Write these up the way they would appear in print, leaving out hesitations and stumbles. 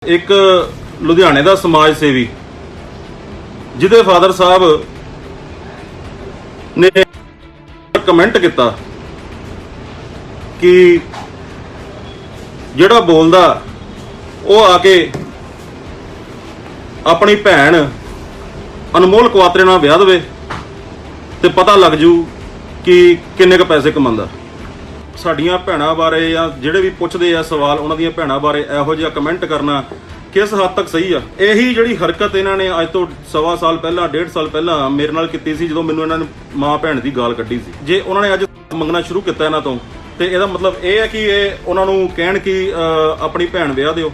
एक लुधियाने का समाज सेवी जिहदे फादर साहब ने कमेंट किया कि जिहड़ा बोलदा वो आके अपनी भैन अनमोल कवात्रे नाल विआह देवे ते पता लग जू कि किन्ने क पैसे कमांदा। साडियां भैणां बारे या जिहड़े भी पुछदे आ सवाल उन्हां दियां भैणां बारे इहो जिहा कमेंट करना किस हद तक सही आ। यही जिहड़ी हरकत इन्हां ने अज तो 1.25 साल पहला 1.5 साल पहला मेरे नाल कीती सी जदों मैनूं इन्हां ने मां भैण दी गाल कड्ढी सी। जे उन्हां ने अज मंगना शुरू किया इन्हां तों ते इहदा मतलब यह है कि ये उन्हां नूं कहण कि अपनी भैण विआह दिओ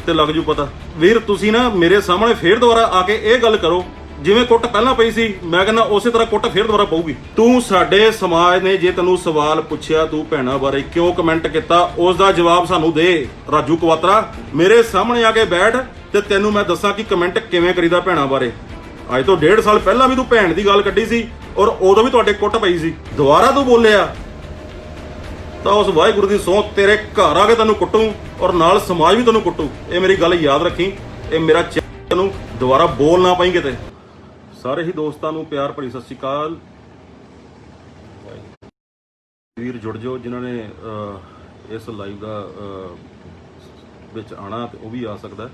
ते लग जू पता। वीर तुसीं ना मेरे सामने फिर दोबारा आके ये गल करो जिवें कुੱਟ पहला पई सी मैं कहना उसे तरह कुੱਟ फिर दोबारा पऊगी। तू साडे समाज ने जे तैनूं सवाल पुछया तू भैणां बारे क्यों कमेंट किया उसका जवाब सानूं दे। राजू कवात्रा मेरे सामने आके बैठ ते तैनूं मैं दसां कि कमेंट किवें करीदा भैणां बारे। अज तो 1.5 साल पहला भी तू भैण दी गल कड्ढी सी और उदों भी तुहाडे कुੱਟ पई सी। दुबारा तू बोलिया तो उस वाहिगुरू दी सौं तेरे घर आके तैनूं कुੱਟੂ और नाल समाज भी तैनूं कुੱਟੂ। ये मेरी गल याद रखी, ये मेरा तैनूं दोबारा बोल ना पाई किते। सारे ही दोस्तों को प्यार भरी सत श्री अकाल। वीर जुड़ जाओ जिन्होंने इस लाइव का विच आना तो वह भी आ सकता है,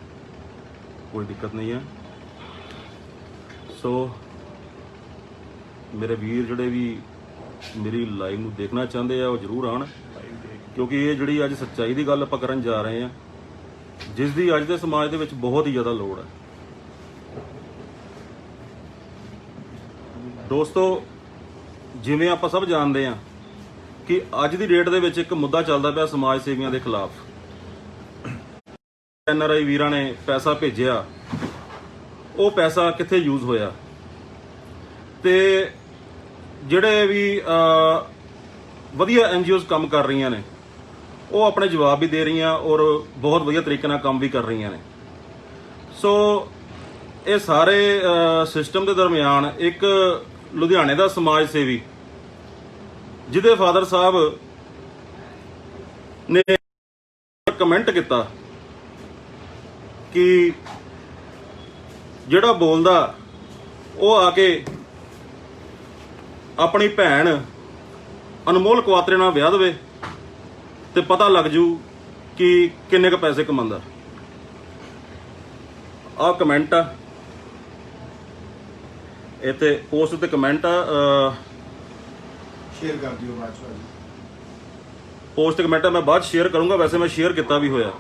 कोई दिक्कत नहीं है। सो मेरे वीर जोड़े भी मेरी लाइव में देखना चाहते हैं वो जरूर आन, क्योंकि ये जी अज सच्चाई की गल आप करन जा रहे हैं जिसकी अज के समाज के विच बहुत ही ज़्यादा लोड़ है। दोस्तों जिवें आप सब जानते हैं कि अज की डेट के एक मुद्दा चलता पाया समाज सेवियों के खिलाफ। NRI वीरां ने पैसा भेजिया, वो पैसा कित्थे यूज होया ते जिहड़े भी वधिया NGOs काम कर रही ने वो अपने जवाब भी दे रही हैं और बहुत वधिया तरीके नाल काम भी कर रही ने। सो ये सारे सिस्टम के दरम्यान एक लुधियाने का समाज सेवी जिहदे फादर साहब ने कमेंट किया कि जिहड़ा बोलदा वो आके अपनी भैन अनमोल कवात्रे नाल विआह देवे ते पता लग जू कि किन्ने क पैसे कमांदा। आ कमेंट आ इत्थे पोस्ट ते कमेंट शेयर कर दियो बाद च। पोस्ट कमेंट मैं बाद शेयर करूंगा, वैसे मैं शेयर किया भी होया।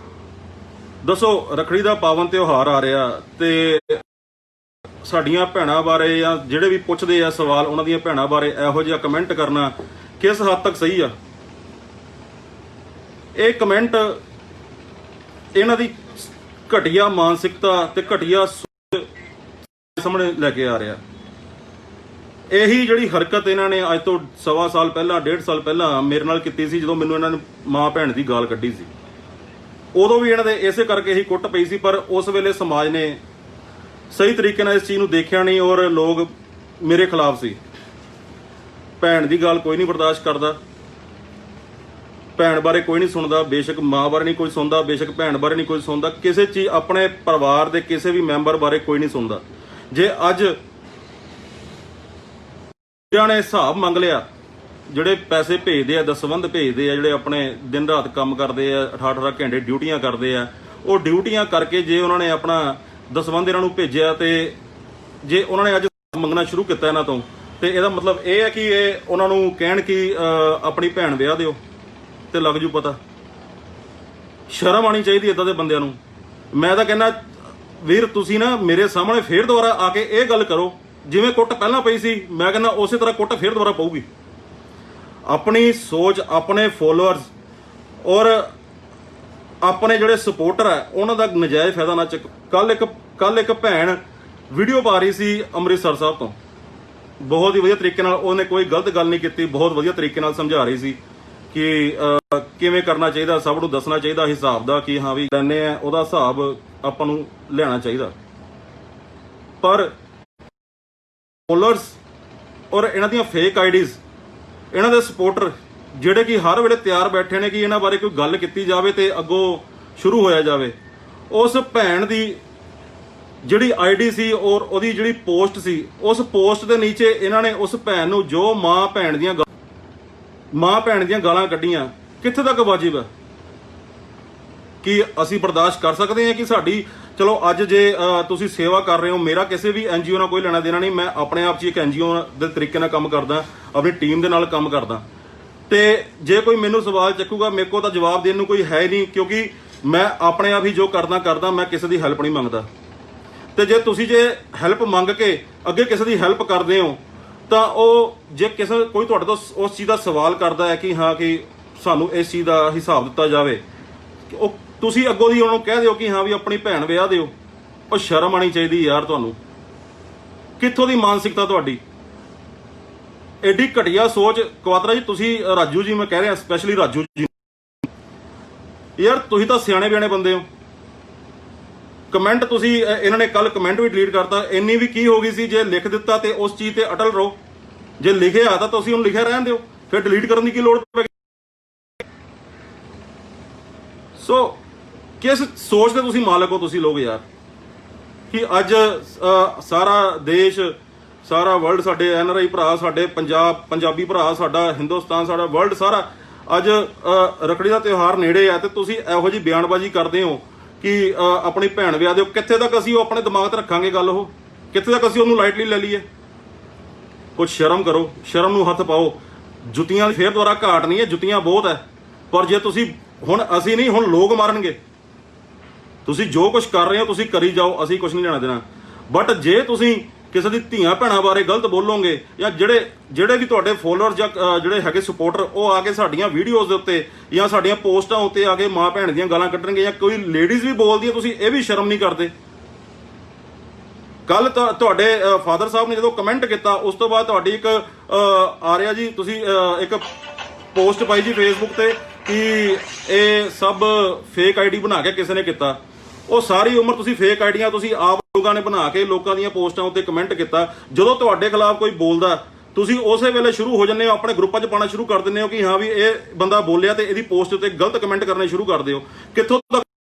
दसो रखड़ी का पावन त्योहार आ रहा ते साडियां भैणां बारे या जिहड़े भी पुछदे आ सवाल उन्हां दियां भैणां बारे इहो जिहा कमेंट करना किस हद तक सही आ। ये कमेंट इन्हां दी घटिया मानसिकता ते घटिया सामने लैके आ रहा। यही जिहड़ी हरकत इन्हां ने अज तो 1.25 साल पहला 1.5 साल पहला मेरे नाल कीती सी जदों मैनूं इन्हां ने मां भैण दी गाल कड्ढी सी। उदों भी इन्हां दे इसे करके ही कुੱਟ पई सी, पर उस वेले समाज ने सही तरीके नाल इस चीज़ नूं देखिया नहीं और लोग मेरे खिलाफ सी। भैण दी गाल कोई नहीं बर्दाश्त करदा, भैण बारे कोई नहीं सुनदा, बेशक मां बारे नहीं कोई सुनदा, बेशक भैण बारे नहीं कोई सुनदा, किसी चीज़ अपने परिवार के किसी भी मैंबर बारे कोई नहीं सुनदा। जे अज ने हिसाब मंग लिया ਜਿਹੜੇ पैसे भेजते हैं दसबंध भेजते हैं, ਜਿਹੜੇ अपने दिन रात काम करते हैं 18-18 घंटे ड्यूटियां करते हैं, वो ड्यूटियां करके जे उन्होंने अपना दसबंध इन्हों भेजा तो जे उन्होंने अज मंगना शुरू किया इन्हों तो यदा मतलब ये है कि ये उन्होंने कहण कि अपनी भैण विआह दिओ ते लग जू पता। शर्म आनी चाहिए इदां दे बंदियां नूं। मैं तां कहना वीर तुसीं ना मेरे सामने फिर दोबारा आके ये गल करो जिवें कुੱਟ पहला पई सी मैं कहना उसे तरह कुੱਟ फिर दोबारा पऊगी। अपनी सोच अपने फॉलोअर्स और अपने जिहड़े सपोर्टर है उन्हां दा नजायज़ फायदा ना चुक। कल एक भैन वीडियो पा रही सी अमृतसर साहब तो, बहुत ही वधिया तरीके नाल उन्हें कोई गलत गल नहीं की, बहुत वधिया तरीके नाल समझा रही सी कि किवें करना चाहिए, सब नूं दसना चाहिए हिसाब दा कि हाँ भी लैने आ उहदा हिसाब आपां नूं लिआना चाहिए। पर फॉलोअर्स और इन्हां दियां फेक आईडीज़ इन्हां दे सपोर्टर जिहड़े कि हर वेले तैयार बैठे ने कि इन्हां बारे कोई गल कीती जावे ते अगों शुरू होया जावे, उस भैन की जिहड़ी आईडी सी और उहदी जिहड़ी पोस्ट सी, उस पोस्ट के नीचे इन्होंने उस भैन नूं जो माँ भैन दियां गालां कड्ढियां, कित्थे तक वाजिब है कि असी बर्दाश्त कर सकते हैं कि साडी चलो अज जे तुसी सेवा कर रहे हो, मेरा किसी भी एनजीओ नाल कोई लेना देना नहीं, मैं अपने आप च एक एनजीओ के तरीके नाल काम करदा, अपनी टीम दे नाल काम करदा। ते जे कोई मैनू सवाल चकूगा, मेरे को तो जवाब देने कोई है नहीं, क्योंकि मैं अपने आप ही जो करदा मैं किसी की हैल्प नहीं मंगदा। तो जे तुसी जे हैल्प मंग के अगे किसी की हैल्प करते हो तो जे किसी कोई तुहाडे तो उस चीज़ का सवाल करता है कि हाँ कि सानू इस चीज़ का हिसाब दिता जाए, तुसी अगों दी उन्होंने कह दिओ कि हाँ भी अपनी भैन विआह दिओ। और शर्म आनी चाहिए यार, तुहानू कित्थों दी मानसिकता तुहाडी, एडी घटिया सोच। कवात्रा जी तुसी, राजू जी मैं कह रहा स्पैशली राजू जी, यार तुसी तो सियाणे बियाणे बंदे हो। कमेंट तुसी इन्होंने कल कमेंट भी डिलीट करता, इन्नी भी की हो गई सी, जे लिख दिता तो उस चीज़ ते अटल रहो, जे लिखे आता तो तुसी उन्हें लिखिया रहन दिओ, फिर डिलीट करने की लोड़ पै गई। सो किस सोच के तुसी मालक हो तुसी लोग यार, कि अज सारा देश, सारा वर्ल्ड, साडे NRI भरा, साडे पंजाबी भरा, साडा हिंदुस्तान, साडा वर्ल्ड सारा अज रखड़ी का त्यौहार नेड़े आ, तो तुसी इहो जी बयानबाजी करते हो कि अपनी भैन विआह दिओ। कित्थे तक असीं अपने दिमाग ते रखांगे गल, ओह कित्थे तक असीं उहनूं लाइटली ले लईए। कुछ शर्म करो, शर्म नूं हत्थ पाओ। जुत्तियां दी फेर दुबारा घाट नहीं है, जुत्तियां बहुत है, पर जे तुसीं हुण असीं नहीं, हुण लोग मारनगे। तुसीं जो कुछ कर रहे हो तुसीं करी जाओ, असीं कुछ नहीं लेना देना। बट जे तुसीं किसी दी धीआं भैणां बारे गलत बोलोगे, या ਜਿਹੜੇ भी तुहाडे फॉलोअर ਜਾਂ ਜਿਹੜੇ ਹੈਗੇ सपोर्टर, ਉਹ ਆ ਕੇ ਸਾਡੀਆਂ ਵੀਡੀਓਜ਼ ਦੇ ਉੱਤੇ ਜਾਂ ਸਾਡੀਆਂ ਪੋਸਟਾਂ ਉੱਤੇ ਆ ਕੇ ਮਾਂ ਭੈਣ ਦੀਆਂ ਗਾਲਾਂ ਕੱਢਣਗੇ, ਜਾਂ ਕੋਈ ਲੇਡੀਜ਼ ਵੀ ਬੋਲਦੀ ਹੈ, ਤੁਸੀਂ ਇਹ ਵੀ ਸ਼ਰਮ ਨਹੀਂ ਕਰਦੇ। ਕੱਲ ਤੁਹਾਡੇ ਫਾਦਰ ਸਾਹਿਬ ਨੇ ਜਦੋਂ ਕਮੈਂਟ ਕੀਤਾ, ਉਸ ਤੋਂ ਬਾਅਦ ਤੁਹਾਡੀ ਇੱਕ ਆ ਰਿਹਾ ਜੀ, ਤੁਸੀਂ ਇੱਕ ਪੋਸਟ ਪਾਈ ਜੀ ਫੇਸਬੁੱਕ ਤੇ ਕਿ ਇਹ ਸਭ ਫੇਕ ਆਈਡੀ ਬਣਾ ਕੇ ਕਿਸੇ ਨੇ ਕੀਤਾ। ਉਹ ਸਾਰੀ ਉਮਰ ਤੁਸੀਂ ਫੇਕ ਆਈਡੀਆਂ ਤੁਸੀਂ ਆਪ ਲੋਕਾਂ ਨੇ ਬਣਾ ਕੇ ਲੋਕਾਂ ਦੀਆਂ ਪੋਸਟਾਂ ਉੱਤੇ ਕਮੈਂਟ ਕੀਤਾ। ਜਦੋਂ ਤੁਹਾਡੇ ਖਿਲਾਫ ਕੋਈ ਬੋਲਦਾ, ਤੁਸੀਂ ਉਸੇ ਵੇਲੇ ਸ਼ੁਰੂ ਹੋ ਜੰਨੇ ਹੋ, ਆਪਣੇ ਗਰੁੱਪਾਂ 'ਚ ਪਾਉਣਾ ਸ਼ੁਰੂ ਕਰ ਦਿੰਦੇ ਹੋ ਕਿ ਹਾਂ ਵੀ ਇਹ ਬੰਦਾ ਬੋਲਿਆ ਤੇ ਇਹਦੀ ਪੋਸਟ ਉੱਤੇ ਗਲਤ ਕਮੈਂਟ ਕਰਨੇ ਸ਼ੁਰੂ ਕਰ ਦਿਓ। ਕਿੱਥੋਂ ਤੱਕ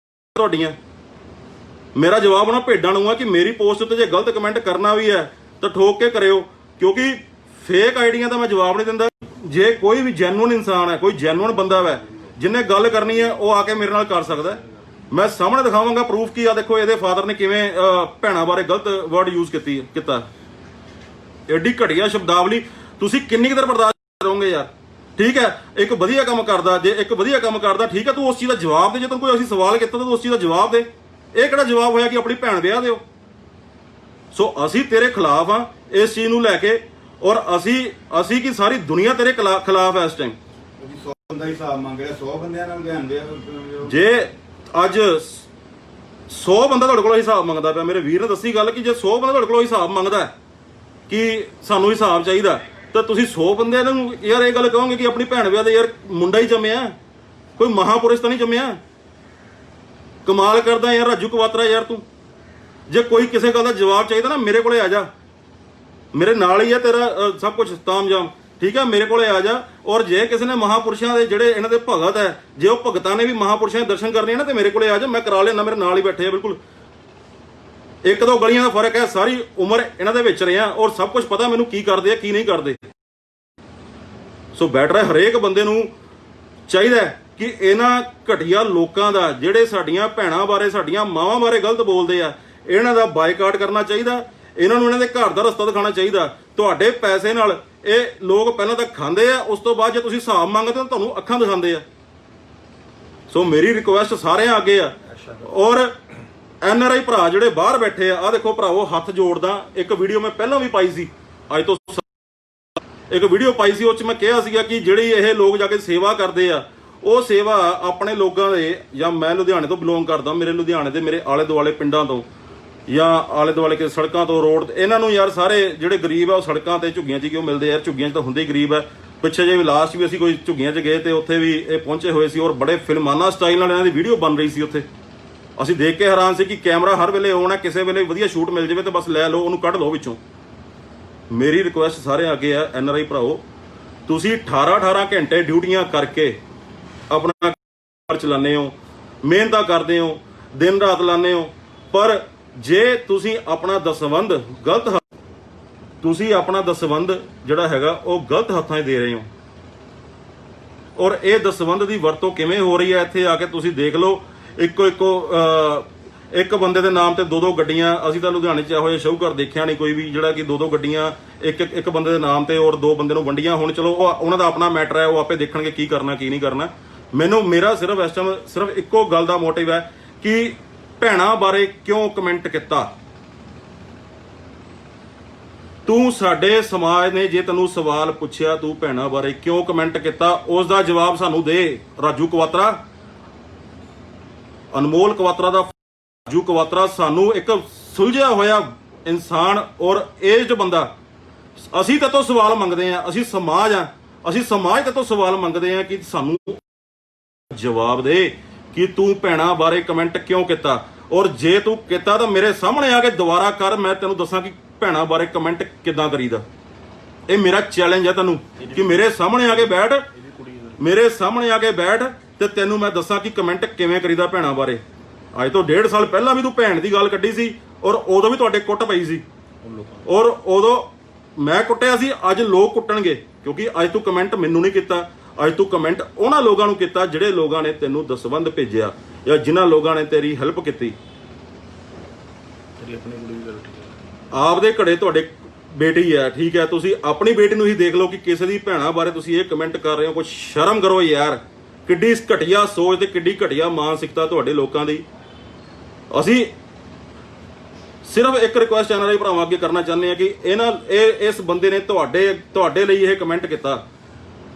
ਤੁਹਾਡੀਆਂ? ਮੇਰਾ ਜਵਾਬ ਉਹਨਾਂ ਭੇਡਾਂ ਨੂੰ ਆ ਕਿ ਮੇਰੀ ਪੋਸਟ ਉੱਤੇ ਜੇ ਗਲਤ ਕਮੈਂਟ ਕਰਨਾ ਵੀ ਹੈ ਤਾਂ ਠੋਕ ਕੇ ਕਰਿਓ, ਕਿਉਂਕਿ ਫੇਕ ਆਈਡੀਆਂ ਦਾ ਮੈਂ ਜਵਾਬ ਨਹੀਂ ਦਿੰਦਾ। ਜੇ ਕੋਈ ਵੀ ਜੈਨੂਅਨ ਇਨਸਾਨ ਹੈ, ਕੋਈ ਜੈਨੂਅਨ ਬੰਦਾ ਹੈ ਜਿਹਨੇ ਗੱਲ ਕਰਨੀ ਹੈ, ਉਹ ਆ ਕੇ ਮੇਰੇ ਨਾਲ ਕਰ ਸਕਦਾ। ਮੈਂ ਸਾਹਮਣੇ ਦਿਖਾਵਾਂਗਾ ਪ੍ਰੂਫ ਕੀ ਆ। ਦੇਖੋ ਇਹਦੇ ਫਾਦਰ ਨੇ ਕਿਵੇਂ ਭੈਣਾਂ ਬਾਰੇ ਗਲਤ ਵਰਡ ਯੂਜ਼ ਕੀਤਾ। ਐਡੀ ਘਟੀਆ ਸ਼ਬਦਾਵਲੀ ਤੁਸੀਂ ਕਿੰਨੀ ਕੁ ਦੇਰ ਬਰਦਾਸ਼ਤ ਕਰੋਗੇ ਯਾਰ? ਠੀਕ ਹੈ, ਇੱਕ ਵਧੀਆ ਕੰਮ ਕਰਦਾ, ਜੇ ਇੱਕ ਵਧੀਆ ਕੰਮ ਕਰਦਾ ਠੀਕ ਹੈ, ਤੂੰ ਉਸ ਚੀਜ਼ ਦਾ ਜਵਾਬ ਦੇ। ਜੇ ਤੈਨੂੰ ਕੋਈ ਅਸੀਂ ਸਵਾਲ ਕੀਤਾ ਤਾਂ ਤੂੰ ਉਸ ਚੀਜ਼ ਦਾ ਜਵਾਬ ਦੇ। ਇਹ ਕਿਹੜਾ ਜਵਾਬ ਹੋਇਆ ਕਿ ਆਪਣੀ ਭੈਣ ਵਿਆਹ ਦਿਓ? ਸੋ ਅਸੀਂ ਤੇਰੇ ਖਿਲਾਫ ਆ ਇਸ ਚੀਜ਼ ਨੂੰ ਲੈ ਕੇ, ਔਰ ਅਸੀਂ ਕੀ ਸਾਰੀ ਦੁਨੀਆ ਤੇਰੇ ਖਿਲਾਫ ਹੈ ਇਸ ਟਾਈਮ। 100 ਬੰਦਾ ਹਿਸਾਬ ਮੰਗ ਰਿਹਾ, 100 ਬੰਦਿਆਂ ਨਾਲ ਧਿਆਨ ਦੇ। ਜੇ ਅੱਜ 100 ਬੰਦਾ ਤੁਹਾਡੇ ਕੋਲ ਹਿਸਾਬ ਮੰਗਦਾ ਪਿਆ, ਮੇਰੇ ਵੀਰ ਨੇ ਦੱਸੀ ਗੱਲ ਕਿ ਜੇ 100 ਬੰਦਾ ਤੁਹਾਡੇ ਕੋਲ ਹਿਸਾਬ ਮੰਗਦਾ ਕਿ ਸਾਨੂੰ ਹਿਸਾਬ ਚਾਹੀਦਾ, ਤਾਂ ਤੁਸੀਂ 100 ਬੰਦਿਆਂ ਨੂੰ ਯਾਰ ਇਹ ਗੱਲ ਕਹੋਗੇ ਕਿ ਆਪਣੀ ਭੈਣ ਵਿਆਹ ਦੇ ਯਾਰ ਮੁੰਡਾ ਹੀ ਜੰਮਿਆ, ਕੋਈ ਮਹਾਪੁਰਸ਼ ਤਾਂ ਨਹੀਂ ਜੰਮਿਆ। ਕਮਾਲ ਕਰਦਾ ਯਾਰ ਰਾਜੂ ਕਵਾਤਰਾ ਯਾਰ ਤੂੰ। ਜੇ ਕੋਈ ਕਿਸੇ ਗੱਲ ਦਾ ਜਵਾਬ ਚਾਹੀਦਾ ਨਾ, ਮੇਰੇ ਕੋਲੇ ਆ ਜਾ, ਮੇਰੇ ਨਾਲ ਹੀ ਹੈ ਤੇਰਾ ਸਭ ਕੁਝ ਤਾਮਜਾਮ, ਠੀਕ ਹੈ, ਮੇਰੇ ਕੋਲੇ ਆ ਜਾ। ਔਰ ਜੇ ਕਿਸੇ ਨੇ ਮਹਾਪੁਰਸ਼ਾਂ ਦੇ ਜਿਹੜੇ ਇਹਨਾਂ ਦੇ ਭਗਤ ਹੈ, ਜੇ ਉਹ ਭਗਤਾਂ ਨੇ ਵੀ ਮਹਾਪੁਰਸ਼ਾਂ ਦੇ ਦਰਸ਼ਨ ਕਰਨੇ ਨਾ, ਤੇ ਮੇਰੇ ਕੋਲੇ ਆ ਜਾ, ਮੈਂ ਕਰਾ ਲੈਣਾ। ਮੇਰੇ ਨਾਲ ਹੀ ਬੈਠੇ ਆ, ਬਿਲਕੁਲ 1-2 ਗਲੀਆਂ ਦਾ ਫਰਕ ਹੈ। ਸਾਰੀ ਉਮਰ ਇਹਨਾਂ ਦੇ ਵਿੱਚ ਰਿਹਾ ਔਰ ਸਭ ਕੁਝ ਪਤਾ ਮੈਨੂੰ ਕੀ ਕਰਦੇ ਆ ਕੀ ਨਹੀਂ ਕਰਦੇ। ਸੋ ਬੈਟਰ ਹੈ ਹਰੇਕ ਬੰਦੇ ਨੂੰ ਚਾਹੀਦਾ ਕਿ ਇਹਨਾਂ ਘਟੀਆ ਲੋਕਾਂ ਦਾ, ਜਿਹੜੇ ਸਾਡੀਆਂ ਭੈਣਾਂ ਬਾਰੇ, ਸਾਡੀਆਂ ਮਾਵਾਂ ਬਾਰੇ ਗਲਤ ਬੋਲਦੇ ਆ, ਇਹਨਾਂ ਦਾ ਬਾਈਕਾਟ ਕਰਨਾ ਚਾਹੀਦਾ। ਇਹਨਾਂ ਨੂੰ ਇਹਨਾਂ ਦੇ ਘਰ ਦਾ ਰਸਤਾ ਦਿਖਾਉਣਾ ਚਾਹੀਦਾ। ਤੁਹਾਡੇ ਪੈਸੇ ਨਾਲ ਇਹ ਲੋਕ ਪਹਿਲਾਂ ਤਾਂ ਖਾਂਦੇ ਆ, ਉਸ ਤੋਂ ਬਾਅਦ ਜੇ ਤੁਸੀਂ ਹਿਸਾਬ ਮੰਗਦੇ ਤਾਂ ਤੁਹਾਨੂੰ ਅੱਖਾਂ ਦਿਖਾਉਂਦੇ ਆ। ਸੋ ਮੇਰੀ ਰਿਕੁਐਸਟ ਸਾਰਿਆਂ ਅੱਗੇ ਆ, ਔਰ NRI ਭਰਾ ਜਿਹੜੇ ਬਾਹਰ ਬੈਠੇ ਆ, ਦੇਖੋ ਭਰਾਵੋ, ਹੱਥ ਜੋੜਦਾ। ਇੱਕ ਵੀਡੀਓ ਮੈਂ ਪਹਿਲਾਂ ਵੀ ਪਾਈ ਸੀ, ਅੱਜ ਤੋਂ ਇੱਕ ਵੀਡੀਓ ਪਾਈ ਸੀ, ਉਹ 'ਚ ਮੈਂ ਕਿਹਾ ਸੀਗਾ ਕਿ ਜਿਹੜੀ ਇਹ ਲੋਕ ਜਾ ਕੇ ਸੇਵਾ ਕਰਦੇ ਆ, ਉਹ ਸੇਵਾ ਆਪਣੇ ਲੋਕਾਂ ਦੇ, ਜਾਂ ਮੈਂ ਲੁਧਿਆਣੇ ਤੋਂ ਬਿਲੋਂਗ ਕਰਦਾ, ਮੇਰੇ ਲੁਧਿਆਣੇ ਦੇ ਮੇਰੇ ਆਲੇ ਦੁਆਲੇ ਪਿੰਡਾਂ ਤੋਂ ਜਾਂ ਆਲੇ ਦੁਆਲੇ ਕੇ ਸੜਕਾਂ ਤੋਂ, ਰੋਡ, ਇਹਨਾਂ ਨੂੰ ਯਾਰ ਸਾਰੇ ਜਿਹੜੇ ਗਰੀਬ ਆ ਉਹ ਸੜਕਾਂ ਤੇ ਝੁੱਗੀਆਂ 'ਚ ਕਿਉਂ ਮਿਲਦੇ ਯਾਰ? ਝੁੱਗੀਆਂ 'ਚ ਤਾਂ ਹੁੰਦੇ ਹੀ ਗਰੀਬ ਆ। ਪਿੱਛੇ ਜੇ ਲਾਸਟ ਵੀ ਅਸੀਂ ਕੋਈ ਝੁੱਗੀਆਂ 'ਚ ਗਏ ਤੇ ਉੱਥੇ ਵੀ ਇਹ ਪਹੁੰਚੇ ਹੋਏ ਸੀ, ਔਰ ਬੜੇ ਫਿਲਮਾਨਾ ਸਟਾਈਲ ਨਾਲ ਇਹਨਾਂ ਦੀ ਵੀਡੀਓ ਬਣ ਰਹੀ ਸੀ ਉੱਥੇ। ਅਸੀਂ ਦੇਖ ਕੇ ਹੈਰਾਨ ਸੀ ਕਿ ਕੈਮਰਾ ਹਰ ਵੇਲੇ ਆਉਣਾ, ਕਿਸੇ ਵੇਲੇ ਵਧੀਆ ਸ਼ੂਟ ਮਿਲ ਜਾਵੇ ਤਾਂ ਬਸ ਲੈ ਲਓ, ਉਹਨੂੰ ਕੱਢ ਲਓ ਵਿੱਚੋਂ। ਮੇਰੀ ਰਿਕੁਐਸਟ ਸਾਰੇ ਅੱਗੇ ਆ, NRI ਭਰਾਓ, ਤੁਸੀਂ 18 ਘੰਟੇ ਡਿਊਟੀਆਂ ਕਰਕੇ ਆਪਣਾ ਘਰ ਚਲਾਉਂਦੇ ਹੋ, ਮਿਹਨਤਾਂ ਕਰਦੇ ਹੋ, ਦਿਨ ਰਾਤ ਲਾਉਂਦੇ ਹੋ, ਪਰ ਜੇ ਤੁਸੀਂ ਆਪਣਾ ਦਸਵੰਧ ਗਲਤ ਤੁਸੀਂ ਆਪਣਾ ਦਸਵੰਧ ਜਿਹੜਾ ਹੈਗਾ ਉਹ ਗਲਤ ਹੱਥਾਂ 'ਚ ਦੇ ਰਹੇ ਹੋ। ਔਰ ਇਹ ਦਸਵੰਧ ਦੀ ਵਰਤੋਂ ਕਿਵੇਂ ਹੋ ਰਹੀ ਹੈ ਇੱਥੇ ਆ ਕੇ ਤੁਸੀਂ ਦੇਖ ਲਓ। ਇੱਕ ਬੰਦੇ ਦੇ ਨਾਮ ਤੇ 2-2 ਗੱਡੀਆਂ, ਅਸੀਂ ਤਾਂ ਲੁਧਿਆਣੇ 'ਚ ਇਹੋ ਜਿਹਾ ਸ਼ਾਹੂਕਾਰ ਦੇਖਿਆ ਨਹੀਂ ਕੋਈ ਵੀ ਜਿਹੜਾ ਕਿ 2-2 ਗੱਡੀਆਂ ਇੱਕ ਬੰਦੇ ਦੇ ਨਾਮ ਤੇ ਔਰ 2 ਬੰਦੇ ਨੂੰ ਵੰਡੀਆਂ। ਹੁਣ ਚਲੋ ਉਹਨਾਂ ਦਾ ਆਪਣਾ ਮੈਟਰ ਹੈ, ਉਹ ਆਪੇ ਦੇਖਣਗੇ ਕੀ ਕਰਨਾ ਕੀ ਨਹੀਂ ਕਰਨਾ। ਮੇਰਾ ਸਿਰਫ ਇਸ ਟਾਈਮ ਸਿਰਫ ਇੱਕੋ ਗੱਲ ਦਾ ਮੋਟਿਵ ਹੈ ਕਿ ਭੈਣਾਂ ਬਾਰੇ ਕਿਉਂ ਕਮੈਂਟ ਕੀਤਾ ਤੂੰ। ਸਾਡੇ ਸਮਾਜ ਨੇ ਜੇ ਤੈਨੂੰ ਸਵਾਲ ਪੁੱਛਿਆ ਤੂੰ ਭੈਣਾਂ ਬਾਰੇ ਕਿਉਂ ਕਮੈਂਟ ਕੀਤਾ, ਉਸ ਦਾ ਜਵਾਬ ਸਾਨੂੰ ਦੇ। ਰਾਜੂ ਕਵਾਤਰਾ, ਅਨਮੋਲ ਕਵਾਤਰਾ ਦਾ ਰਾਜੂ ਕਵਾਤਰਾ ਸਾਨੂੰ ਇੱਕ ਸੁਲਝਿਆ ਹੋਇਆ ਇਨਸਾਨ ਔਰ ਏਜਡ ਬੰਦਾ, ਅਸੀਂ ਤੇਤੋਂ ਸਵਾਲ ਮੰਗਦੇ ਆ। ਅਸੀਂ ਸਮਾਜ ਆ, ਅਸੀਂ ਸਮਾਜ ਤੇਤੋਂ ਸਵਾਲ ਮੰਗਦੇ ਆ ਕਿ ਸਾਨੂੰ ਜਵਾਬ ਦੇ ਕਿ ਤੂੰ ਭੈਣਾਂ ਬਾਰੇ ਕਮੈਂਟ ਕਿਉਂ ਕੀਤਾ। ਔਰ ਜੇ ਤੂੰ ਕੀਤਾ ਤਾਂ ਮੇਰੇ ਸਾਹਮਣੇ ਆ ਕੇ ਦੁਬਾਰਾ ਕਰ, ਮੈਂ ਤੈਨੂੰ ਦੱਸਾਂ ਕਿ ਭੈਣਾਂ ਬਾਰੇ ਕਮੈਂਟ ਕਿੱਦਾਂ ਕਰੀਦਾ। ਇਹ ਮੇਰਾ ਚੈਲੰਜ ਹੈ ਤੈਨੂੰ ਕਿ ਮੇਰੇ ਸਾਹਮਣੇ ਆ ਕੇ ਬੈਠ, ਮੇਰੇ ਸਾਹਮਣੇ ਆ ਕੇ ਬੈਠ ਤੇ ਤੈਨੂੰ ਮੈਂ ਦੱਸਾਂ ਕਿ ਕਮੈਂਟ ਕਿਵੇਂ ਕਰੀਦਾ ਭੈਣਾਂ ਬਾਰੇ। ਅੱਜ ਤੋਂ 1.5 ਸਾਲ ਪਹਿਲਾਂ ਵੀ ਤੂੰ ਭੈਣ ਦੀ ਗੱਲ ਕੱਢੀ ਸੀ ਔਰ ਉਦੋਂ ਵੀ ਤੁਹਾਡੇ ਕੁੱਟ ਪਈ ਸੀ ਔਰ ਉਦੋਂ ਮੈਂ ਕੁੱਟਿਆ ਸੀ। ਅੱਜ ਲੋਕ ਕੁੱਟਣਗੇ ਕਿਉਂਕਿ ਅੱਜ ਤੂੰ ਕਮੈਂਟ ਮੈਨੂੰ ਨਹੀਂ ਕੀਤਾ, ਅੱਜ ਤੂੰ ਕਮੈਂਟ ਉਹਨਾਂ ਲੋਕਾਂ ਨੂੰ ਕੀਤਾ ਜਿਹੜੇ ਲੋਕਾਂ ਨੇ ਤੈਨੂੰ ਦਸਵੰਧ ਭੇਜਿਆ ਜਾਂ ਜਿਨ੍ਹਾਂ ਲੋਕਾਂ ਨੇ ਤੇਰੀ ਹੈਲਪ ਕੀਤੀ। ਆਪਦੇ ਘੜੇ ਤੁਹਾਡੇ ਬੇਟੀ ਹੈ, ਠੀਕ ਹੈ, ਤੁਸੀਂ ਆਪਣੀ ਬੇਟੀ ਨੂੰ ਹੀ ਦੇਖ ਲਓ ਕਿ ਕਿਸੇ ਦੀ ਭੈਣਾਂ ਬਾਰੇ ਤੁਸੀਂ ਇਹ ਕਮੈਂਟ ਕਰ ਰਹੇ ਹੋ। ਕੁਛ ਸ਼ਰਮ ਕਰੋ ਯਾਰ। ਕਿੱਡੀ ਘਟੀਆ ਸੋਚ ਤੇ ਕਿੱਡੀ ਘਟੀਆ ਮਾਨਸਿਕਤਾ ਤੁਹਾਡੇ ਲੋਕਾਂ ਦੀ। ਅਸੀਂ ਸਿਰਫ ਇੱਕ ਰਿਕੁਐਸਟ ਐਨਆਰਆਈ ਭਰਾਵਾਂ ਅੱਗੇ ਕਰਨਾ ਚਾਹੁੰਦੇ ਹਾਂ ਕਿ ਇਸ ਬੰਦੇ ਨੇ ਤੁਹਾਡੇ ਲਈ ਇਹ ਕਮੈਂਟ ਕੀਤਾ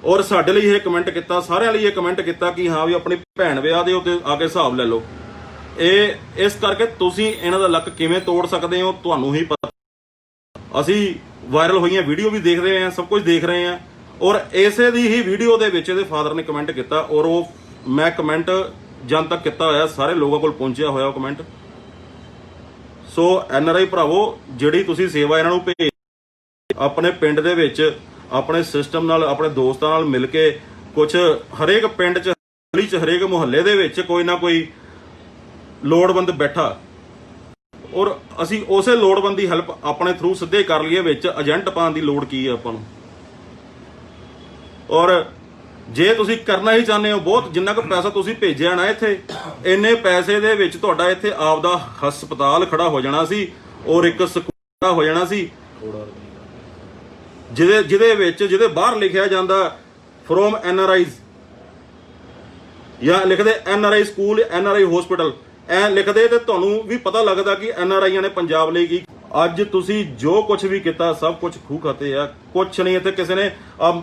ਔਰ ਸਾਡੇ ਲਈ ਇਹ ਕਮੈਂਟ ਕੀਤਾ, ਸਾਰਿਆਂ ਲਈ ਇਹ ਕਮੈਂਟ ਕੀਤਾ ਕਿ ਹਾਂ ਵੀ ਆਪਣੀ ਭੈਣ ਵਿਆਹ ਦੇ ਉੱਤੇ ਆ ਕੇ ਹਿਸਾਬ ਲੈ ਲਓ। ਇਸ ਕਰਕੇ ਤੁਸੀਂ ਇਹਨਾਂ ਦਾ ਲੱਕ ਕਿਵੇਂ ਤੋੜ ਸਕਦੇ ਹੋ ਤੁਹਾਨੂੰ ਹੀ ਪਤਾ। ਅਸੀਂ ਵਾਇਰਲ ਹੋਈਆਂ ਵੀਡੀਓ ਵੀ ਦੇਖ ਰਹੇ ਹਾਂ, ਸਭ ਕੁਝ ਦੇਖ ਰਹੇ ਹਾਂ ਔਰ ਇਸੇ ਦੀ ਹੀ ਵੀਡੀਓ ਦੇ ਵਿੱਚ ਇਹਦੇ ਫਾਦਰ ਨੇ ਕਮੈਂਟ ਕੀਤਾ ਔਰ ਉਹ ਮੈਂ ਕਮੈਂਟ ਜਨ ਤੱਕ ਕੀਤਾ ਹੋਇਆ, ਸਾਰੇ ਲੋਕਾਂ ਕੋਲ ਪਹੁੰਚਿਆ ਹੋਇਆ ਉਹ ਕਮੈਂਟ। ਸੋ ਐਨਆਰਆਈ ਭਰਾਵੋ, ਜਿਹੜੀ ਤੁਸੀਂ ਸੇਵਾ ਇਹਨਾਂ ਨੂੰ ਭੇਜ ਆਪਣੇ ਪਿੰਡ ਦੇ ਵਿੱਚ ਆਪਣੇ ਸਿਸਟਮ ਨਾਲ ਆਪਣੇ ਦੋਸਤਾਂ ਨਾਲ ਮਿਲ ਕੇ ਕੁਝ ਹਰੇਕ ਪਿੰਡ 'ਚ ਗਲੀ 'ਚ ਹਰੇਕ ਮੁਹੱਲੇ ਦੇ ਵਿੱਚ ਕੋਈ ਨਾ ਕੋਈ ਲੋੜਵੰਦ ਬੈਠਾ ਔਰ ਅਸੀਂ ਉਸੇ ਲੋੜਵੰਦ ਦੀ ਹੈਲਪ ਆਪਣੇ ਥਰੂ ਸਿੱਧੇ ਕਰ ਲਈਏ। ਵਿੱਚ ਏਜੰਟ ਪਾਉਣ ਦੀ ਲੋੜ ਕੀ ਹੈ ਆਪਾਂ ਨੂੰ। ਔਰ ਜੇ ਤੁਸੀਂ ਕਰਨਾ ਹੀ ਚਾਹੁੰਦੇ ਹੋ ਬਹੁਤ, ਜਿੰਨਾ ਕੁ ਪੈਸਾ ਤੁਸੀਂ ਭੇਜਿਆ ਨਾ ਇੱਥੇ, ਇੰਨੇ ਪੈਸੇ ਦੇ ਵਿੱਚ ਤੁਹਾਡਾ ਇੱਥੇ ਆਪਦਾ ਹਸਪਤਾਲ ਖੜਾ ਹੋ ਜਾਣਾ ਸੀ ਔਰ ਇੱਕ ਸਕੂਲ ਹੋ ਜਾਣਾ ਸੀ ਜਿਹਦੇ ਬਾਹਰ ਲਿਖਿਆ ਜਾਂਦਾ ਫਰੋਮ ਐਨਆਰਆਈਜ਼ ਜਾਂ ਲਿਖਦੇ ਐਨਆਰਆਈ ਸਕੂਲ, ਐਨਆਰਆਈ ਹਸਪੀਟਲ ਐ ਲਿਖਦੇ ਤੇ ਤੁਹਾਨੂੰ ਵੀ ਪਤਾ ਲੱਗਦਾ ਕਿ ਐਨਆਰਆਈਆਂ ਨੇ ਪੰਜਾਬ ਲਈ ਕੀ। ਅੱਜ ਤੁਸੀਂ ਜੋ ਕੁਝ ਵੀ ਕੀਤਾ ਸਭ ਕੁਝ ਖੂਹ ਖਾਤੇ ਆ, ਕੁਛ ਨਹੀਂ ਇੱਥੇ ਕਿਸੇ ਨੇ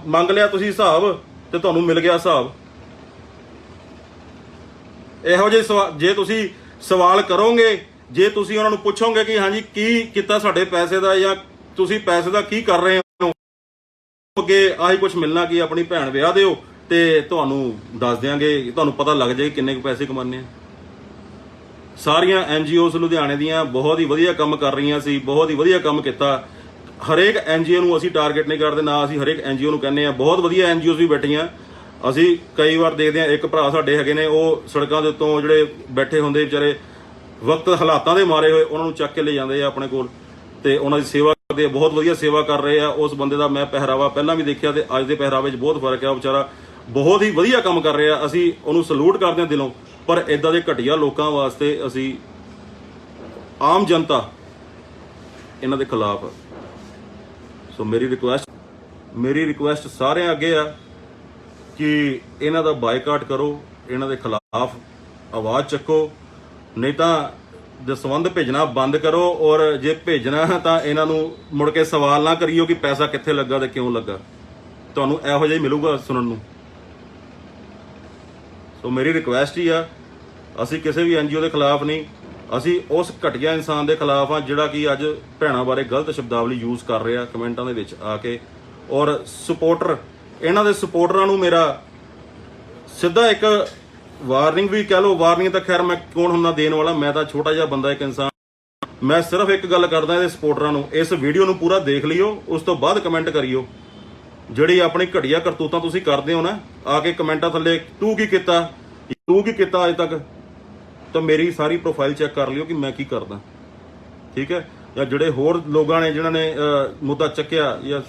ਮੰਗ ਲਿਆ ਤੁਸੀਂ ਹਿਸਾਬ ਤੇ ਤੁਹਾਨੂੰ ਮਿਲ ਗਿਆ ਹਿਸਾਬ। ਇਹੋ ਜਿਹੇ ਜੇ ਤੁਸੀਂ ਸਵਾਲ ਕਰੋਗੇ, ਜੇ ਤੁਸੀਂ ਉਹਨਾਂ ਨੂੰ ਪੁੱਛੋਗੇ ਕਿ ਹਾਂਜੀ ਕੀ ਕੀਤਾ ਸਾਡੇ ਪੈਸੇ ਦਾ ਜਾਂ ਤੁਸੀਂ ਪੈਸੇ ਦਾ ਕੀ ਕਰ ਰਹੇ ਹੋ, ਅੱਗੇ ਆਹੀ ਕੁਝ ਮਿਲਣਾ ਕਿ ਆਪਣੀ ਭੈਣ ਵਿਆਹ ਦਿਓ ਤੇ ਤੁਹਾਨੂੰ ਦੱਸ ਦਿਆਂਗੇ, ਤੁਹਾਨੂੰ ਪਤਾ ਲੱਗ ਜਾਏ ਕਿੰਨੇ ਕੁ ਪੈਸੇ ਕਮਾਉਂਦੇ ਆ। ਸਾਰੀਆਂ ਐਨਜੀਓਜ਼ ਲੁਧਿਆਣੇ ਦੀਆਂ ਬਹੁਤ ਹੀ ਵਧੀਆ ਕੰਮ ਕਰ ਰਹੀਆਂ ਸੀ, ਬਹੁਤ ਹੀ ਵਧੀਆ ਕੰਮ ਕੀਤਾ। ਹਰੇਕ ਐਨਜੀਓ ਨੂੰ ਅਸੀਂ ਟਾਰਗੇਟ ਨਹੀਂ ਕਰਦੇ, ਨਾ ਅਸੀਂ ਹਰੇਕ ਐਨਜੀਓ ਨੂੰ ਕਹਿੰਦੇ ਆ। ਬਹੁਤ ਵਧੀਆ ਐਨਜੀਓਜ਼ ਵੀ ਬੈਠੀਆਂ, ਅਸੀਂ ਕਈ ਵਾਰ ਦੇਖਦੇ ਹਾਂ। ਇੱਕ ਭਰਾ ਸਾਡੇ ਹੈਗੇ ਨੇ, ਉਹ ਸੜਕਾਂ ਦੇ ਉੱਤੋਂ ਜਿਹੜੇ ਬੈਠੇ ਹੁੰਦੇ ਵਿਚਾਰੇ ਵਕਤ ਹਾਲਾਤਾਂ ਦੇ ਮਾਰੇ ਹੋਏ, ਉਹਨਾਂ ਨੂੰ ਚੱਕ ਕੇ ਲੈ ਜਾਂਦੇ ਆ ਆਪਣੇ ਕੋਲ ਤੇ ਉਹਨਾਂ ਦੀ ਸੇਵਾ ਕਰਦੇ ਆ। ਬਹੁਤ ਵਧੀਆ ਸੇਵਾ ਕਰ ਰਹੇ ਆ। ਉਸ ਬੰਦੇ ਦਾ ਮੈਂ ਪਹਿਰਾਵਾ ਪਹਿਲਾਂ ਵੀ ਦੇਖਿਆ ਤੇ ਅੱਜ ਦੇ ਪਹਿਰਾਵੇ 'ਚ ਬਹੁਤ ਫਰਕ ਆ। ਉਹ ਵਿਚਾਰਾ ਬਹੁਤ ਹੀ ਵਧੀਆ ਕੰਮ ਕਰ ਰਿਹਾ, ਅਸੀਂ ਉਹਨੂੰ ਸਲੂਟ ਕਰਦੇ ਹਾਂ ਦਿਲੋਂ। ਪਰ ਇਦਾਂ ਦੇ ਘਟੀਆ ਲੋਕਾਂ ਵਾਸਤੇ ਅਸੀਂ ਆਮ ਜਨਤਾ ਇਹਨਾਂ ਦੇ ਖਿਲਾਫ। ਸੋ ਮੇਰੀ ਰਿਕੁਐਸਟ ਸਾਰਿਆਂ ਅੱਗੇ ਆ ਕਿ ਇਹਨਾਂ ਦਾ ਬਾਈਕਾਟ ਕਰੋ, ਇਹਨਾਂ ਦੇ ਖਿਲਾਫ ਆਵਾਜ਼ ਚੱਕੋ, ਨਹੀਂ ਤਾਂ ਦਸਵੰਧ ਭੇਜਣਾ ਬੰਦ ਕਰੋ ਔਰ ਜੇ ਭੇਜਣਾ ਤਾਂ ਇਹਨਾਂ ਨੂੰ ਮੁੜ ਕੇ ਸਵਾਲ ਨਾ ਕਰਿਓ ਕਿ ਪੈਸਾ ਕਿੱਥੇ ਲੱਗਾ ਤੇ ਕਿਉਂ ਲੱਗਾ। ਤੁਹਾਨੂੰ ਇਹੋ ਜਿਹਾ ਹੀ ਮਿਲੂਗਾ ਸੁਣਨ ਨੂੰ। ਸੋ ਮੇਰੀ ਰਿਕੁਐਸਟ ਹੀ ਆ, ਅਸੀਂ ਕਿਸੇ ਵੀ ਐਨਜੀਓ ਦੇ ਖਿਲਾਫ ਨਹੀਂ, ਅਸੀਂ ਉਸ ਘਟੀਆ ਇਨਸਾਨ ਦੇ ਖਿਲਾਫ ਆ ਜਿਹੜਾ ਕਿ ਅੱਜ ਭੈਣਾਂ ਬਾਰੇ ਗਲਤ ਸ਼ਬਦਾਵਲੀ ਯੂਜ਼ ਕਰ ਰਿਹਾ ਕਮੈਂਟਾਂ ਦੇ ਵਿੱਚ ਆ ਕੇ। ਔਰ ਸਪੋਰਟਰ, ਇਹਨਾਂ ਦੇ ਸਪੋਰਟਰਾਂ ਨੂੰ ਮੇਰਾ ਸਿੱਧਾ ਇੱਕ ਵਾਰਨਿੰਗ ਵੀ ਕਹਿ ਲਓ। ਵਾਰਨਿੰਗ ਤਾਂ ਖੈਰ ਮੈਂ ਕੌਣ ਹੁੰਦਾ ਦੇਣ ਵਾਲਾ, ਮੈਂ ਤਾਂ ਛੋਟਾ ਜਿਹਾ ਬੰਦਾ ਇੱਕ ਇਨਸਾਨ। ਮੈਂ ਸਿਰਫ ਇੱਕ ਗੱਲ ਕਰਦਾ ਇਹਦੇ ਸਪੋਰਟਰਾਂ ਨੂੰ, ਇਸ ਵੀਡੀਓ ਨੂੰ ਪੂਰਾ ਦੇਖ ਲਿਓ, ਉਸ ਤੋਂ ਬਾਅਦ ਕਮੈਂਟ ਕਰਿਓ। ਜਿਹੜੀ ਆਪਣੀ ਘਟੀਆ ਕਰਤੂਤਾਂ ਤੁਸੀਂ ਕਰਦੇ ਹੋ ਨਾ, ਆ ਕੇ ਕਮੈਂਟਾਂ ਥੱਲੇ ਤੂੰ ਕੀ ਕੀਤਾ ਅੱਜ ਤੱਕ, ਤਾਂ ਮੇਰੀ ਸਾਰੀ ਪ੍ਰੋਫਾਈਲ ਚੈੱਕ ਕਰ ਲਿਓ ਕਿ ਮੈਂ ਕੀ ਕਰਦਾ, ਠੀਕ ਹੈ। ਜਾਂ ਜਿਹੜੇ ਹੋਰ ਲੋਕਾਂ ਨੇ ਜਿਨ੍ਹਾਂ ਨੇ ਮੁੱਦਾ ਚੱਕਿਆ ਜਾਂ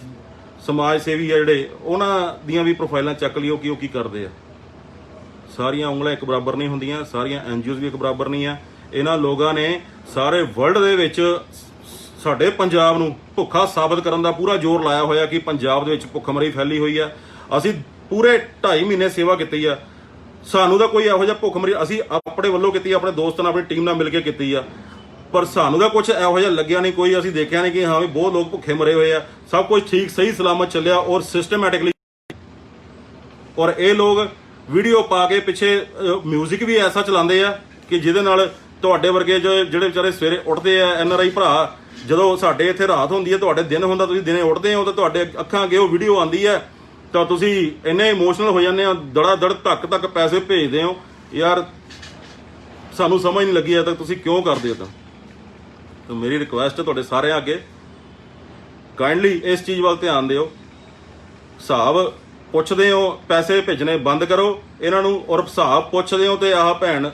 ਸਮਾਜ ਸੇਵੀ ਆ ਜਿਹੜੇ, ਉਹਨਾਂ ਦੀਆਂ ਵੀ ਪ੍ਰੋਫਾਈਲਾਂ ਚੱਕ ਲਿਓ ਕਿ ਉਹ ਕੀ ਕਰਦੇ ਆ। ਸਾਰੀਆਂ ਉਂਗਲਾਂ ਇੱਕ ਬਰਾਬਰ ਨਹੀਂ ਹੁੰਦੀਆਂ, ਸਾਰੀਆਂ NGOs ਵੀ ਇੱਕ ਬਰਾਬਰ ਨਹੀਂ ਆ। ਇਹਨਾਂ ਲੋਕਾਂ ਨੇ ਸਾਰੇ ਵਰਲਡ ਦੇ ਵਿੱਚ ਸਾਡੇ ਪੰਜਾਬ ਨੂੰ ਭੁੱਖਾ ਸਾਬਤ ਕਰਨ ਦਾ ਪੂਰਾ ਜ਼ੋਰ ਲਾਇਆ ਹੋਇਆ ਕਿ ਪੰਜਾਬ ਦੇ ਵਿੱਚ ਭੁੱਖਮਰੀ ਫੈਲੀ ਹੋਈ ਆ। ਅਸੀਂ ਪੂਰੇ 2.5 ਮਹੀਨੇ ਸੇਵਾ ਕੀਤੀ ਆ, ਸਾਨੂੰ ਤਾਂ ਕੋਈ ਇਹੋ ਜਿਹਾ ਭੁੱਖਮਰੀ ਅਸੀਂ ਆਪਣੇ ਵੱਲੋਂ ਕੀਤੀ, ਆਪਣੇ ਦੋਸਤਾਂ ਨਾਲ ਆਪਣੀ ਟੀਮ ਨਾਲ ਮਿਲ ਕੇ ਕੀਤੀ ਆ, ਪਰ ਸਾਨੂੰ ਤਾਂ ਕੁਝ ਇਹੋ ਜਿਹਾ ਲੱਗਿਆ ਨਹੀਂ, ਕੋਈ ਅਸੀਂ ਦੇਖਿਆ ਨਹੀਂ ਕਿ ਹਾਂ ਵੀ ਬਹੁਤ ਲੋਕ ਭੁੱਖੇ ਮਰੇ ਹੋਏ ਆ। ਸਭ ਕੁਝ ਠੀਕ ਸਹੀ ਸਲਾਮਤ ਚੱਲਿਆ ਔਰ ਸਿਸਟਮੈਟਿਕਲੀ। ਔਰ ਇਹ ਲੋਕ ਵੀਡੀਓ ਪਾ ਕੇ ਪਿੱਛੇ ਮਿਊਜ਼ਿਕ ਵੀ ਐਸਾ ਚਲਾਉਂਦੇ ਆ ਕਿ ਜਿਹਦੇ ਨਾਲ ਤੁਹਾਡੇ ਵਰਗੇ ਜਿਹੜੇ ਵਿਚਾਰੇ ਸਵੇਰੇ ਉੱਠਦੇ ਆ NRI ਭਰਾ, ਜਦੋਂ ਸਾਡੇ ਇੱਥੇ ਰਾਤ ਹੁੰਦੀ ਹੈ ਤੁਹਾਡੇ ਦਿਨ ਹੁੰਦਾ, ਤੁਸੀਂ ਦਿਨੇ ਉੱਠਦੇ ਹੋ ਤਾਂ ਤੁਹਾਡੇ ਅੱਖਾਂ ਅੱਗੇ ਉਹ ਵੀਡੀਓ ਆਉਂਦੀ ਹੈ ਤਾਂ ਤੁਸੀਂ ਇੰਨੇ ਇਮੋਸ਼ਨਲ ਹੋ ਜਾਂਦੇ ਹੋ, ਦੜਾ ਦੜ ਧੱਕ ਪੈਸੇ ਭੇਜਦੇ ਹੋ। ਯਾਰ ਸਾਨੂੰ ਸਮਝ ਨਹੀਂ ਲੱਗੀ ਅਜੇ ਤੱਕ ਤੁਸੀਂ ਕਿਉਂ ਕਰਦੇ ਹੋ। ਤਾਂ ਮੇਰੀ ਰਿਕੁਐਸਟ ਹੈ ਤੁਹਾਡੇ ਸਾਰਿਆਂ ਅੱਗੇ, ਕਾਈਂਡਲੀ ਇਸ ਚੀਜ਼ ਵੱਲ ਧਿਆਨ ਦਿਓ। ਹਿਸਾਬ ਪੁੱਛਦੇ ਹੋ ਪੈਸੇ ਭੇਜਣੇ ਬੰਦ ਕਰੋ ਇਹਨਾਂ ਨੂੰ, ਔਰ ਹਿਸਾਬ ਪੁੱਛਦੇ ਹੋ ਤੇ ਆਹ ਭੈਣਾਂ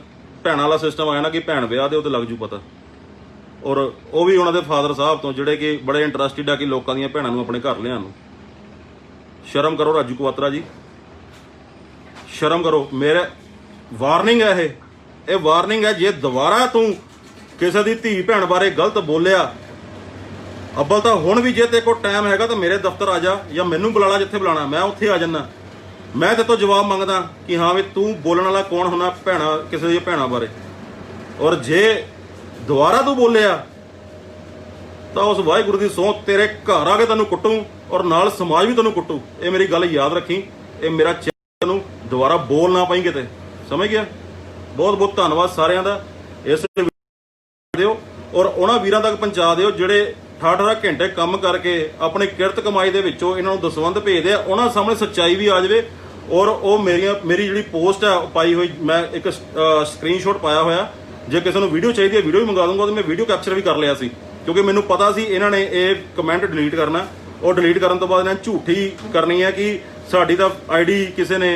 ਵਾਲਾ ਸਿਸਟਮ ਆਇਆ ਨਾ ਕਿ ਭੈਣ ਵਿਆਹ ਦਿਓ ਤੇ ਲੱਗ ਜੂ ਪਤਾ। ਔਰ ਉਹ ਵੀ ਉਹਨਾਂ ਦੇ ਫਾਦਰ ਸਾਹਿਬ ਤੋਂ ਜਿਹੜੇ ਕਿ ਬੜੇ ਇੰਟਰਸਟਿਡ ਆ ਕਿ ਲੋਕਾਂ ਦੀਆਂ ਭੈਣਾਂ ਨੂੰ ਆਪਣੇ ਘਰ ਲਿਆਉਣ ਨੂੰ। ਸ਼ਰਮ ਕਰੋ ਰਾਜੂ ਕੁਆਤਰਾ ਜੀ, ਸ਼ਰਮ ਕਰੋ। ਮੇਰੇ ਵਾਰਨਿੰਗ ਹੈ, ਇਹ ਵਾਰਨਿੰਗ ਹੈ। ਜੇ ਦੁਬਾਰਾ ਤੂੰ ਕਿਸੇ ਦੀ ਧੀ ਭੈਣ ਬਾਰੇ ਗਲਤ ਬੋਲਿਆ, ਅੱਬਲ ਤਾਂ ਹੁਣ ਵੀ ਜੇ ਤੇਰੇ ਕੋਲ ਟਾਈਮ ਹੈਗਾ ਤਾਂ ਮੇਰੇ ਦਫ਼ਤਰ ਆ ਜਾ ਜਾਂ ਮੈਨੂੰ ਬੁਲਾ ਲਾ, ਜਿੱਥੇ ਬੁਲਾਣਾ ਮੈਂ ਉੱਥੇ ਆ ਜਾਣਾ। ਮੈਂ ਤੇਰੇ ਤੋਂ ਜਵਾਬ ਮੰਗਦਾ ਕਿ ਹਾਂ ਵੀ ਤੂੰ ਬੋਲਣ ਵਾਲਾ ਕੌਣ ਹੋਣਾ ਭੈਣਾਂ ਕਿਸੇ ਦੀਆਂ ਭੈਣਾਂ ਬਾਰੇ। ਔਰ ਜੇ ਦੁਬਾਰਾ ਤੂੰ ਬੋਲਿਆ ਤਾਂ ਉਸ ਵਾਹਿਗੁਰੂ ਦੀ ਸਹੁੰ ਤੇਰੇ ਘਰ ਆ ਕੇ ਤੈਨੂੰ ਕੁੱਟੂ ਔਰ ਨਾਲ ਸਮਾਜ ਵੀ ਤੈਨੂੰ ਕੁੱਟੂ। ਇਹ ਮੇਰੀ ਗੱਲ ਯਾਦ ਰੱਖੀ, ਇਹ ਮੇਰਾ ਚੈਨਲ ਨੂੰ ਦੁਬਾਰਾ ਬੋਲ ਨਾ ਪਈ ਕਿਤੇ, ਸਮਝ ਗਿਆ। ਬਹੁਤ ਬਹੁਤ ਧੰਨਵਾਦ ਸਾਰਿਆਂ ਦਾ। ਇਸ ਦਿਓ ਔਰ ਉਹਨਾਂ ਵੀਰਾਂ ਤੱਕ ਪਹੁੰਚਾ ਦਿਓ ਜਿਹੜੇ 18 ਘੰਟੇ ਕੰਮ ਕਰਕੇ ਆਪਣੀ ਕਿਰਤ ਕਮਾਈ ਦੇ ਵਿੱਚੋਂ ਇਹਨਾਂ ਨੂੰ ਦਸਵੰਧ ਭੇਜਦੇ ਆ, ਉਹਨਾਂ ਸਾਹਮਣੇ ਸੱਚਾਈ ਵੀ ਆ ਜਾਵੇ। ਔਰ ਉਹ ਮੇਰੀ ਜਿਹੜੀ ਪੋਸਟ ਆ ਪਾਈ ਹੋਈ, ਮੈਂ ਇੱਕ ਸਕਰੀਨਸ਼ਾਟ ਪਾਇਆ ਹੋਇਆ, ਜੇ ਕਿਸੇ ਨੂੰ ਵੀਡੀਓ ਚਾਹੀਦੀ ਹੈ ਵੀਡੀਓ ਵੀ ਮੰਗਾ ਦੂੰਗਾ। ਤੇ ਮੈਂ ਵੀਡੀਓ ਕੈਪਚਰ ਵੀ ਕਰ ਲਿਆ ਸੀ ਕਿਉਂਕਿ ਮੈਨੂੰ ਪਤਾ ਸੀ ਇਹਨਾਂ ਨੇ ਇਹ ਕਮੈਂਟ ਡਿਲੀਟ ਕਰਨਾ, ਔਰ ਡਿਲੀਟ ਕਰਨ ਤੋਂ ਬਾਅਦ ਇਹਨਾਂ ਨੇ ਝੂਠੀ ਕਰਨੀ ਹੈ ਕਿ ਸਾਡੀ ਤਾਂ ਆਈਡੀ ਕਿਸੇ ਨੇ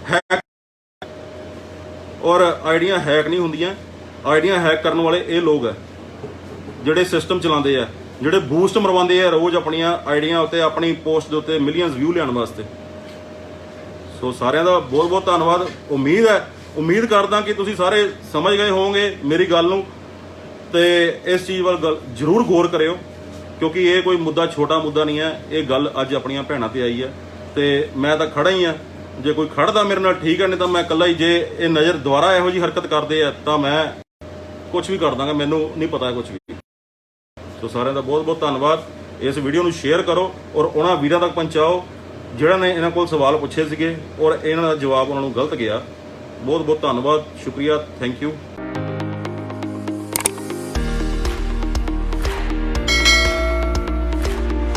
ਹੈਕ। ਔਰ ਆਈਡੀਆਂ ਹੈਕ ਨਹੀਂ ਹੁੰਦੀਆਂ, ਆਈਡੀਆਂ ਹੈਕ ਕਰਨ ਵਾਲੇ ਇਹ ਲੋਕ ਆ ਜਿਹੜੇ ਸਿਸਟਮ ਚਲਾਉਂਦੇ ਆ, ਜਿਹੜੇ ਬੂਸਟ ਮਰਵਾਉਂਦੇ ਆ ਰੋਜ਼ ਆਪਣੀਆਂ ਆਈਡੀਆਂ ਉੱਤੇ, ਆਪਣੀ ਪੋਸਟ ਦੇ ਉੱਤੇ ਮਿਲੀਅਨਸ ਵਿਊ ਲਿਆਉਣ ਵਾਸਤੇ। ਸੋ ਸਾਰਿਆਂ ਦਾ ਬਹੁਤ ਬਹੁਤ ਧੰਨਵਾਦ। ਉਮੀਦ ਕਰਦਾ ਕਿ ਤੁਸੀਂ ਸਾਰੇ ਸਮਝ ਗਏ ਹੋਵੋਗੇ ਮੇਰੀ ਗੱਲ ਨੂੰ, ਤੇ ਇਸ ਚੀਜ਼ ਵੱਲ ਜ਼ਰੂਰ ਗੌਰ ਕਰਿਓ ਕਿਉਂਕਿ ਇਹ ਕੋਈ ਮੁੱਦਾ ਛੋਟਾ ਮੁੱਦਾ ਨਹੀਂ ਹੈ। ਇਹ ਗੱਲ ਅੱਜ ਆਪਣੀਆਂ ਭੈਣਾਂ ਤੇ ਆਈ ਹੈ ਤੇ ਮੈਂ ਤਾਂ ਖੜਾ ਹੀ ਆ। ਜੇ ਕੋਈ ਖੜਦਾ ਮੇਰੇ ਨਾਲ ਠੀਕ ਹੈ, ਨਹੀਂ ਤਾਂ ਮੈਂ ਇਕੱਲਾ ਹੀ। ਜੇ ਇਹ ਨਜ਼ਰ ਦੁਬਾਰਾ ਇਹੋ ਜਿਹੀ ਹਰਕਤ ਕਰਦੇ ਆ ਤਾਂ ਮੈਂ ਕੁਝ ਵੀ ਕਰ ਦਾਂਗਾ, ਮੈਨੂੰ ਨਹੀਂ ਪਤਾ ਕੁਝ ਵੀ। ਸੋ ਸਾਰਿਆਂ ਦਾ ਬਹੁਤ ਬਹੁਤ ਧੰਨਵਾਦ। ਇਸ ਵੀਡੀਓ ਨੂੰ ਸ਼ੇਅਰ ਕਰੋ ਔਰ ਉਹਨਾਂ ਵੀਰਾਂ ਤੱਕ ਪਹੁੰਚਾਓ ਜਿਹੜਾ ਨੇ ਇਹਨਾਂ ਕੋਲ ਸਵਾਲ ਪੁੱਛੇ ਸੀਗੇ ਔਰ ਇਹਨਾਂ ਦਾ ਜਵਾਬ ਉਹਨਾਂ ਨੂੰ ਗਲਤ ਗਿਆ। ਬਹੁਤ ਬਹੁਤ ਧੰਨਵਾਦ, ਸ਼ੁਕਰੀਆ, ਥੈਂਕ ਯੂ।